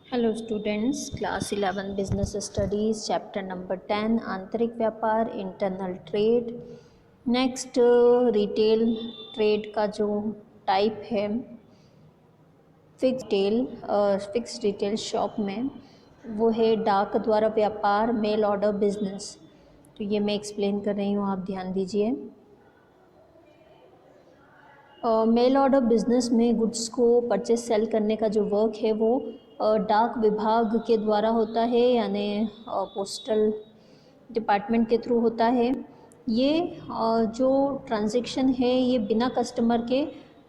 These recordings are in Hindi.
Hello students, class 11 business studies chapter number 10 आंतरिक व्यापार internal trade. Next retail trade का जो टाइप है फिक्स रिटेल शॉप में वो है डाक द्वारा व्यापार मेल ऑर्डर बिजनेस। तो ये मैं एक्सप्लेन कर रही हूँ, आप ध्यान दीजिए। मेल ऑर्डर बिजनेस में गुड्स को परचेस सेल करने का जो वर्क है वो डाक विभाग के द्वारा होता है, यानी पोस्टल डिपार्टमेंट के थ्रू होता है। ये जो ट्रांजैक्शन है ये बिना कस्टमर के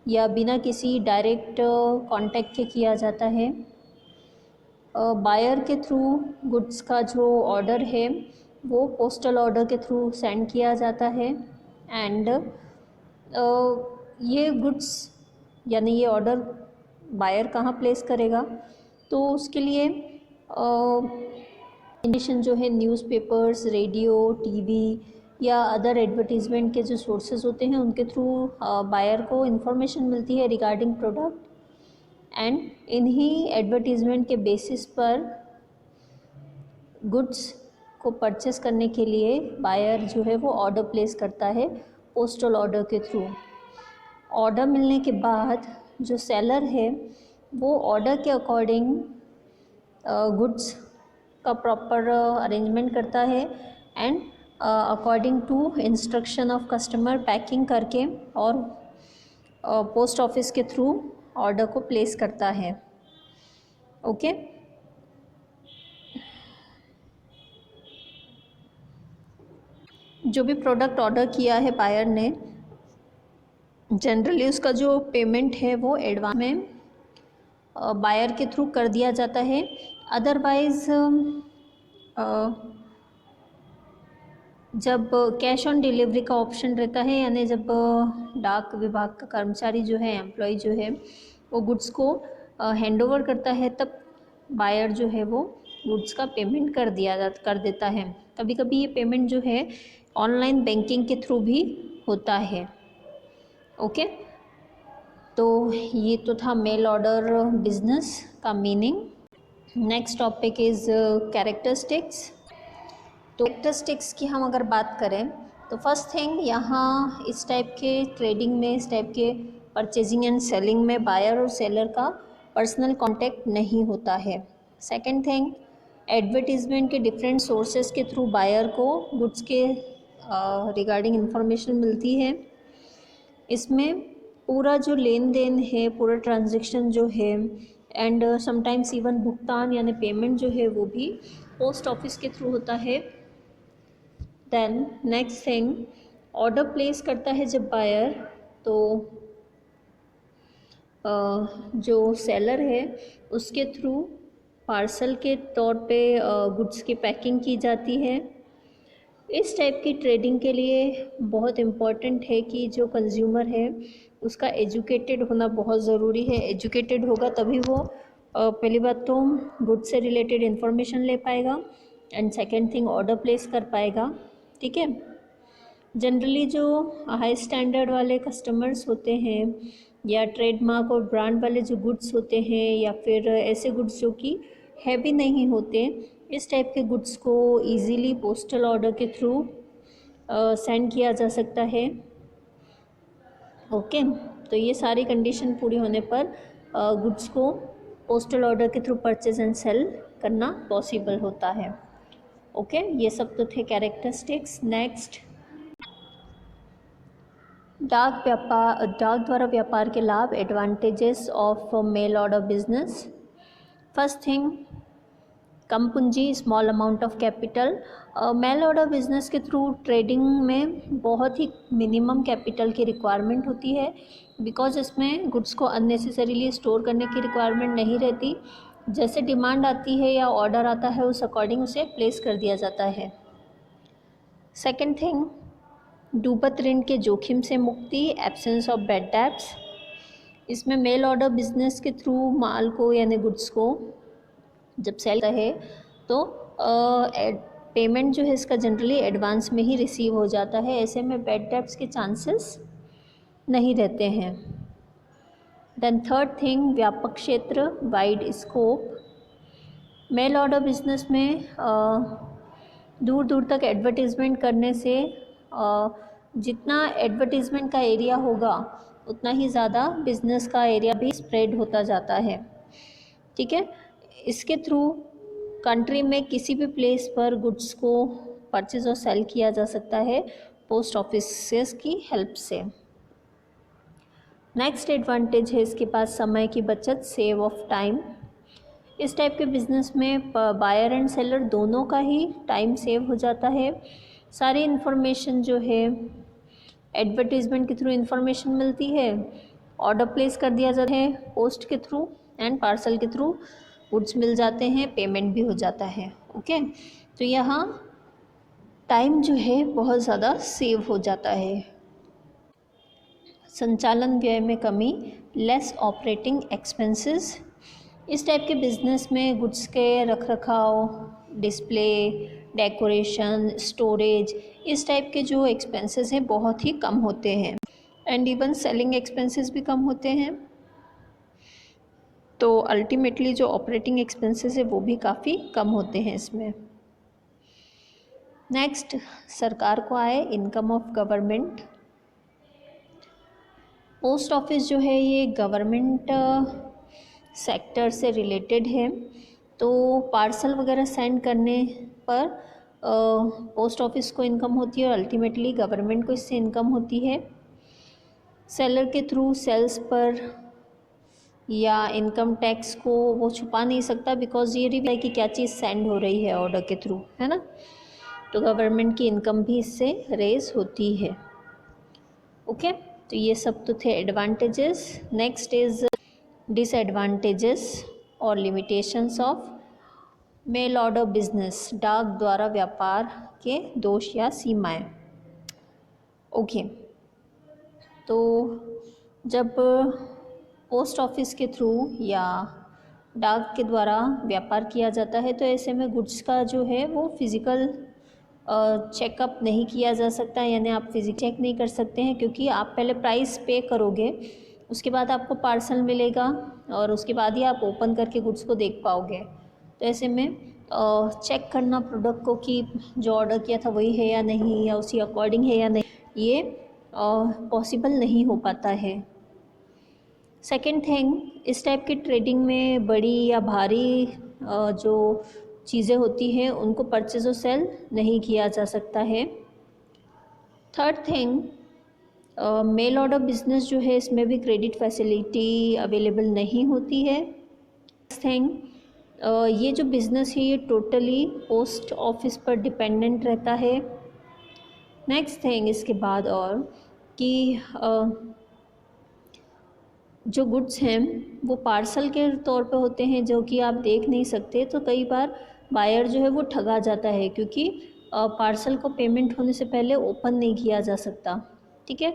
या बिना किसी डायरेक्ट कांटेक्ट के किया जाता है। बायर के थ्रू गुड्स का जो ऑर्डर है वो पोस्टल ऑर्डर के थ्रू सेंड किया जाता है। एंड ये गुड्स यानी ये ऑर्डर बायर कहाँ प्लेस करेगा, तो उसके लिए इंडिकेशन जो है न्यूज़पेपर्स, रेडियो, टीवी या अदर एडवर्टीज़मेंट के जो सोर्सेज होते हैं उनके थ्रू बायर को इन्फॉर्मेशन मिलती है रिगार्डिंग प्रोडक्ट। एंड इन्हीं एडवर्टीज़मेंट के बेसिस पर गुड्स को परचेस करने के लिए बायर जो है वो ऑर्डर प्लेस करता है पोस्टल ऑर्डर के थ्रू। ऑर्डर मिलने के बाद जो सेलर है वो ऑर्डर के अकॉर्डिंग गुड्स का प्रॉपर अरेंजमेंट करता है and according to instruction of customer packing करके और पोस्ट ऑफिस के थ्रू ऑर्डर को प्लेस करता है। ओके जो भी प्रोडक्ट ऑर्डर किया है बायर ने, जनरली उसका जो पेमेंट है वो एडवांस में बायर के थ्रू कर दिया जाता है। अदरवाइज़ जब कैश ऑन डिलीवरी का ऑप्शन रहता है, यानी जब डाक विभाग का कर्मचारी जो है, एम्प्लॉय जो है, वो गुड्स को हैंड ओवर करता है, तब बायर जो है वो गुड्स का पेमेंट कर देता है। कभी कभी ये पेमेंट जो है ऑनलाइन बैंकिंग के थ्रू भी होता है। ओके तो ये तो था मेल ऑर्डर बिजनेस का meaning. Next topic is characteristics. तो कैरेक्टरिस्टिक्स की हम अगर बात करें तो फर्स्ट थिंग, यहाँ इस टाइप के ट्रेडिंग में, इस टाइप के परचेजिंग एंड सेलिंग में बायर और सेलर का पर्सनल कांटेक्ट नहीं होता है। सेकंड थिंग, एडवर्टीजमेंट के डिफरेंट सोर्सेज के थ्रू बायर को गुड्स के रिगार्डिंग इंफॉर्मेशन मिलती है। इसमें पूरा जो लेन देन है, पूरा ट्रांजैक्शन जो है एंड समटाइम्स इवन भुगतान यानी पेमेंट जो है वो भी पोस्ट ऑफिस के थ्रू होता है। Then next thing, order place करता है जब बायर, तो जो सेलर है उसके थ्रू पार्सल के तौर पे गुड्स की पैकिंग की जाती है। इस टाइप की ट्रेडिंग के लिए बहुत इम्पॉर्टेंट है कि जो कंज्यूमर है उसका एजुकेटेड होना बहुत ज़रूरी है। एजुकेटेड होगा तभी वो पहली बात तो गुड्स से रिलेटेड इन्फॉर्मेशन ले पाएगा and second thing order place कर पाएगा। ठीक है, जनरली जो हाई स्टैंडर्ड वाले कस्टमर्स होते हैं या ट्रेडमार्क और ब्रांड वाले जो गुड्स होते हैं या फिर ऐसे गुड्स जो कि हैवी नहीं होते, इस टाइप के गुड्स को इजीली पोस्टल ऑर्डर के थ्रू सेंड किया जा सकता है। ओके तो ये सारी कंडीशन पूरी होने पर गुड्स को पोस्टल ऑर्डर के थ्रू परचेज एंड सेल करना पॉसिबल होता है। ओके ये सब तो थे कैरेक्टरिस्टिक्स। नेक्स्ट, डाक द्वारा व्यापार के लाभ, advantages of mail order business. First thing, कम पूंजी, small amount of capital. Mail order business के थ्रू ट्रेडिंग में बहुत ही मिनिमम कैपिटल की रिक्वायरमेंट होती है, बिकॉज इसमें गुड्स को अननेसेसरीली स्टोर करने की रिक्वायरमेंट नहीं रहती। जैसे डिमांड आती है या ऑर्डर आता है उस अकॉर्डिंग उसे प्लेस कर दिया जाता है। सेकेंड थिंग, डूबत ऋण के जोखिम से मुक्ति, एब्सेंस ऑफ बैड डेब्ट्स। इसमें मेल ऑर्डर बिजनेस के थ्रू माल को यानी गुड्स को जब सेल है तो पेमेंट जो है इसका जनरली एडवांस में ही रिसीव हो जाता है, ऐसे में बैड डेब्ट्स के चांसेस नहीं रहते हैं। देन थर्ड थिंग, व्यापक क्षेत्र, wide scope. Mail order business में दूर दूर तक एडवर्टीज़मेंट करने से जितना एडवर्टीज़मेंट का एरिया होगा उतना ही ज़्यादा बिजनेस का एरिया भी स्प्रेड होता जाता है, ठीक है। इसके थ्रू कंट्री में किसी भी प्लेस पर गुड्स को परचेज और सेल किया जा सकता है पोस्ट ऑफिसेस की हेल्प से। नेक्स्ट एडवांटेज है इसके पास समय की बचत, सेव ऑफ टाइम। इस टाइप के बिजनेस में बायर एंड सेलर दोनों का ही टाइम सेव हो जाता है। सारी इन्फॉर्मेशन जो है एडवर्टीज़मेंट के थ्रू इन्फॉर्मेशन मिलती है, ऑर्डर प्लेस कर दिया जाता है पोस्ट के थ्रू एंड पार्सल के थ्रू गुड्स मिल जाते हैं, पेमेंट भी हो जाता है। ओके, तो यहाँ टाइम जो है बहुत ज़्यादा सेव हो जाता है। संचालन व्यय में कमी, लेस ऑपरेटिंग एक्सपेंसेस। इस टाइप के बिजनेस में गुड्स के रख रखाव, डिस्प्ले, डेकोरेशन, स्टोरेज, इस टाइप के जो एक्सपेंसेस हैं बहुत ही कम होते हैं एंड इवन सेलिंग एक्सपेंसेस भी कम होते हैं। तो अल्टीमेटली जो ऑपरेटिंग एक्सपेंसेस है वो भी काफ़ी कम होते हैं इसमें। नेक्स्ट, सरकार को आए income of government. Post office जो है ये गवर्नमेंट सेक्टर से रिलेटेड है, तो पार्सल वगैरह सेंड करने पर पोस्ट ऑफिस को इनकम होती है और अल्टीमेटली गवर्नमेंट को इससे इनकम होती है। सेलर के थ्रू सेल्स पर या इनकम टैक्स को वो छुपा नहीं सकता, बिकॉज ये रिवील है कि क्या चीज़ सेंड हो रही है ऑर्डर के थ्रू, है ना। तो गवर्नमेंट की इनकम भी इससे रेज होती है। ओके, तो ये सब तो थे एडवांटेजेस। नेक्स्ट इज डिसएडवांटेजेस और limitations of mail order business, डाक द्वारा व्यापार के दोष या सीमाएं। ओके, तो जब पोस्ट ऑफिस के थ्रू या डाक के द्वारा व्यापार किया जाता है तो ऐसे में गुड्स का जो है वो फिज़िकल चेकअप नहीं किया जा सकता, यानी आप फिजिक चेक नहीं कर सकते हैं, क्योंकि आप पहले प्राइस पे करोगे, उसके बाद आपको पार्सल मिलेगा और उसके बाद ही आप ओपन करके गुड्स को देख पाओगे। तो ऐसे में चेक करना प्रोडक्ट को कि जो ऑर्डर किया था वही है या नहीं, या उसी अकॉर्डिंग है या नहीं, ये पॉसिबल नहीं हो पाता है। सेकेंड थिंग, इस टाइप की ट्रेडिंग में बड़ी या भारी जो चीज़ें होती हैं उनको परचेज और सेल नहीं किया जा सकता है। Third thing, mail order business जो है इसमें भी क्रेडिट फैसिलिटी अवेलेबल नहीं होती है। थिंग, ये जो बिज़नेस है ये टोटली पोस्ट ऑफिस पर डिपेंडेंट रहता है। नेक्स्ट थिंग इसके बाद और कि जो गुड्स हैं वो पार्सल के तौर पे होते हैं जो कि आप देख नहीं सकते, तो कई बार बायर जो है वो ठगा जाता है, क्योंकि पार्सल को पेमेंट होने से पहले ओपन नहीं किया जा सकता, ठीक है।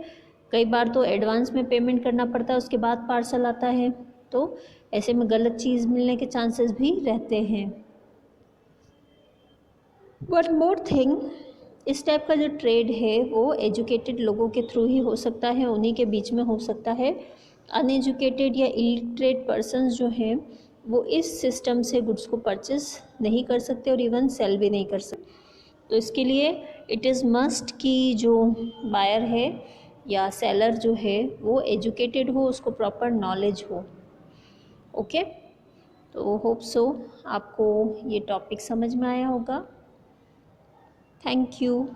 कई बार तो एडवांस में पेमेंट करना पड़ता है, उसके बाद पार्सल आता है, तो ऐसे में गलत चीज़ मिलने के चांसेस भी रहते हैं। वन मोर थिंग, इस टाइप का जो ट्रेड है वो एजुकेटेड लोगों के थ्रू ही हो सकता है, उन्हीं के बीच में हो सकता है। अनएजुकेटेड या इलिटरेट पर्सन्स जो हैं वो इस सिस्टम से गुड्स को परचेज नहीं कर सकते और इवन सेल भी नहीं कर सकते। तो इसके लिए इट इज़ मस्ट कि जो बायर है या सेलर जो है वो एजुकेटेड हो, उसको प्रॉपर नॉलेज हो। ओके, तो होप सो आपको ये टॉपिक समझ में आया होगा। Thank you.